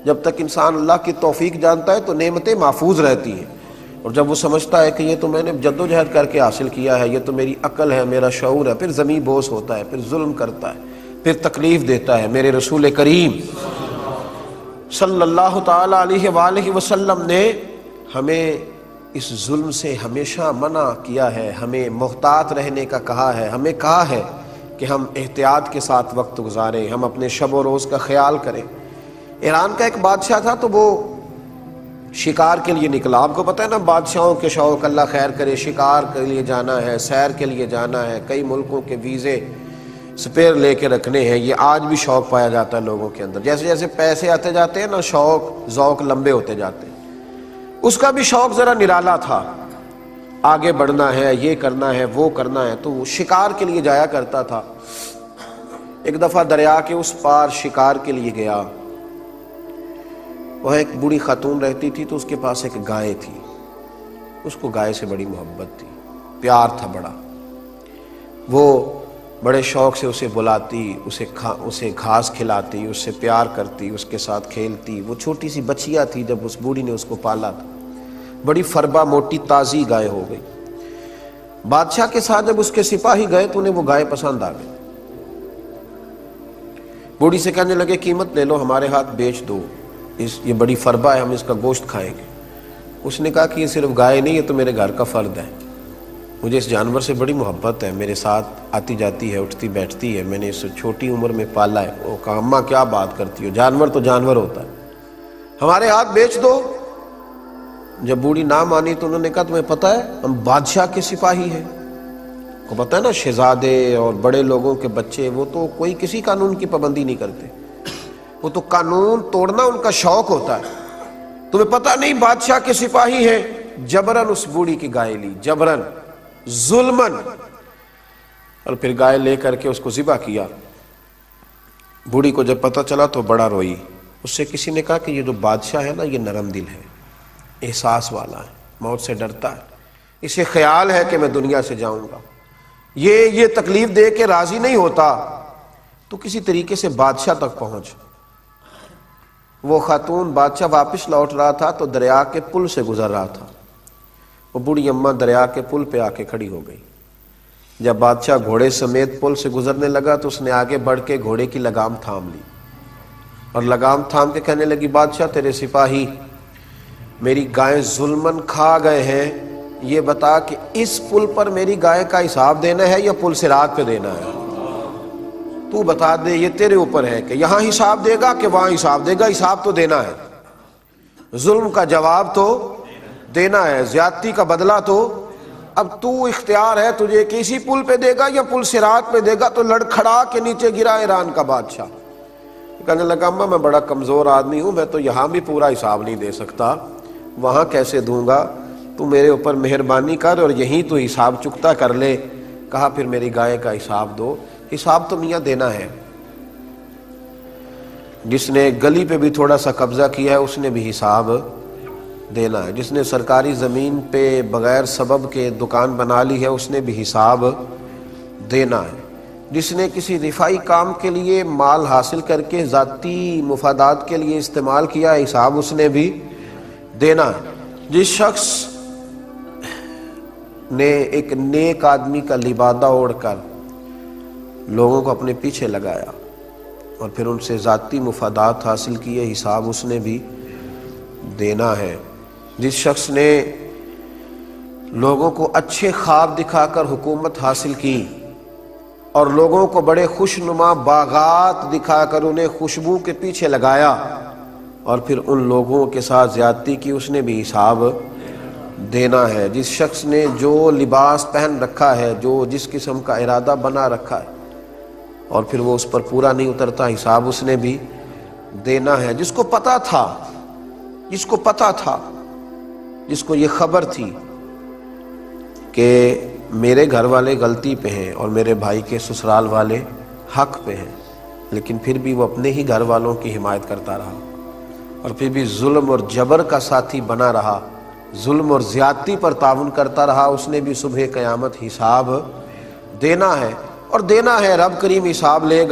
جب تک انسان اللہ کی توفیق جانتا ہے تو نعمتیں محفوظ رہتی ہیں، اور جب وہ سمجھتا ہے کہ یہ تو میں نے جد و جہد کر کے حاصل کیا ہے، یہ تو میری عقل ہے، میرا شعور ہے، پھر زمیں بوس ہوتا ہے، پھر ظلم کرتا ہے، پھر تکلیف دیتا ہے۔ میرے رسول کریم صلی اللہ تعالی علیہ وآلہ وسلم نے ہمیں اس ظلم سے ہمیشہ منع کیا ہے، ہمیں محتاط رہنے کا کہا ہے، ہمیں کہا ہے کہ ہم احتیاط کے ساتھ وقت گزاریں، ہم اپنے شب و روز کا خیال کریں۔ ایران کا ایک بادشاہ تھا، تو وہ شکار کے لیے نکلا۔ آپ کو پتہ ہے نا بادشاہوں کے شوق، اللہ خیر کرے، شکار کے لیے جانا ہے، سیر کے لیے جانا ہے، کئی ملکوں کے ویزے سپیر لے کے رکھنے ہیں۔ یہ آج بھی شوق پایا جاتا ہے لوگوں کے اندر، جیسے جیسے پیسے آتے جاتے ہیں نا، شوق ذوق لمبے ہوتے جاتے ہیں۔ اس کا بھی شوق ذرا نرالا تھا، آگے بڑھنا ہے، یہ کرنا ہے، وہ کرنا ہے، تو وہ شکار کے لیے جایا کرتا تھا۔ ایک دفعہ دریا کے اس پار شکار کے لیے گیا، وہ ایک بوڑھی خاتون رہتی تھی، تو اس کے پاس ایک گائے تھی۔ اس کو گائے سے بڑی محبت تھی، پیار تھا بڑا۔ وہ بڑے شوق سے اسے بلاتی، اسے گھاس کھلاتی، اس سے پیار کرتی، اس کے ساتھ کھیلتی۔ وہ چھوٹی سی بچیا تھی جب اس بوڑھی نے اس کو پالا تھا، بڑی فربا موٹی تازی گائے ہو گئی۔ بادشاہ کے ساتھ جب اس کے سپاہی گئے تو انہیں وہ گائے پسند آ گئی۔ بوڑھی سے کہنے لگے قیمت لے لو، ہمارے ہاتھ بیچ دو، یہ بڑی فربا ہے، ہم اس کا گوشت کھائیں گے۔ اس نے کہا کہ یہ صرف گائے نہیں، یہ تو میرے گھر کا فرد ہے، مجھے اس جانور سے بڑی محبت ہے، میرے ساتھ آتی جاتی ہے، اٹھتی بیٹھتی ہے، میں نے اسے چھوٹی عمر میں پالا ہے۔ وہ کہا اماں کیا بات کرتی ہو، جانور تو جانور ہوتا ہے، ہمارے ہاتھ بیچ دو۔ جب بوڑھی نہ مانی تو انہوں نے کہا تمہیں پتہ ہے ہم بادشاہ کے سپاہی ہیں، کو پتہ ہے نا شہزادے اور بڑے لوگوں کے بچے وہ تو کوئی کسی قانون کی پابندی نہیں کرتے، وہ تو قانون توڑنا ان کا شوق ہوتا ہے، تمہیں پتہ نہیں بادشاہ کے سپاہی ہیں۔ جبرن اس بوڑھی کی گائے لی، جبرن، ظلمن، اور پھر گائے لے کر کے اس کو ذبح کیا۔ بوڑھی کو جب پتہ چلا تو بڑا روئی۔ اس سے کسی نے کہا کہ یہ جو بادشاہ ہے نا، یہ نرم دل ہے، احساس والا ہے، موت سے ڈرتا ہے، اسے خیال ہے کہ میں دنیا سے جاؤں گا، یہ تکلیف دے کے راضی نہیں ہوتا، تو کسی طریقے سے بادشاہ تک پہنچ۔ وہ خاتون، بادشاہ واپس لوٹ رہا تھا تو دریا کے پل سے گزر رہا تھا، وہ بوڑھی اماں دریا کے پل پہ آ کے کھڑی ہو گئی۔ جب بادشاہ گھوڑے سمیت پل سے گزرنے لگا تو اس نے آگے بڑھ کے گھوڑے کی لگام تھام لی، اور لگام تھام کے کہنے لگی بادشاہ تیرے سپاہی میری گائے ظلمن کھا گئے ہیں، یہ بتا کہ اس پل پر میری گائے کا حساب دینا ہے یا پل صراط پہ دینا ہے؟ تو بتا دے، یہ تیرے اوپر ہے کہ یہاں حساب دے گا کہ وہاں حساب دے گا، حساب تو دینا ہے، ظلم کا جواب تو دینا ہے، زیادتی کا بدلہ تو اب تو اختیار ہے، تجھے کسی پل پہ دے گا یا پل صراط پہ دے گا۔ تو لڑکھڑا کے نیچے گرا ایران کا بادشاہ، کہنے لگا اماں میں بڑا کمزور آدمی ہوں، میں تو یہاں بھی پورا حساب نہیں دے سکتا، وہاں کیسے دوں گا، تو میرے اوپر مہربانی کر اور یہیں تو حساب چکتا کر لے۔ کہا پھر میری گائے کا حساب دو۔ حساب تو میاں دینا ہے، جس نے گلی پہ بھی تھوڑا سا قبضہ کیا ہے اس نے بھی حساب دینا ہے، جس نے سرکاری زمین پہ بغیر سبب کے دکان بنا لی ہے اس نے بھی حساب دینا ہے، جس نے کسی دفاعی کام کے لیے مال حاصل کر کے ذاتی مفادات کے لیے استعمال کیا ہے حساب اس نے بھی دینا ہے، جس شخص نے ایک نیک آدمی کا لبادہ اوڑھ کر لوگوں کو اپنے پیچھے لگایا اور پھر ان سے ذاتی مفادات حاصل کیے، حساب اس نے بھی دینا ہے، جس شخص نے لوگوں کو اچھے خواب دکھا کر حکومت حاصل کی اور لوگوں کو بڑے خوشنما باغات دکھا کر انہیں خوشبو کے پیچھے لگایا اور پھر ان لوگوں کے ساتھ زیادتی کی، اس نے بھی حساب دینا ہے، جس شخص نے جو لباس پہن رکھا ہے، جو جس قسم کا ارادہ بنا رکھا ہے اور پھر وہ اس پر پورا نہیں اترتا، حساب اس نے بھی دینا ہے، جس کو پتا تھا، جس کو پتا تھا، جس کو یہ خبر تھی کہ میرے گھر والے غلطی پہ ہیں اور میرے بھائی کے سسرال والے حق پہ ہیں، لیکن پھر بھی وہ اپنے ہی گھر والوں کی حمایت کرتا رہا اور پھر بھی ظلم اور جبر کا ساتھی بنا رہا، ظلم اور زیادتی پر تعاون کرتا رہا، اس نے بھی صبح قیامت حساب دینا ہے، اور دینا ہے، رب کریم حساب لے گا۔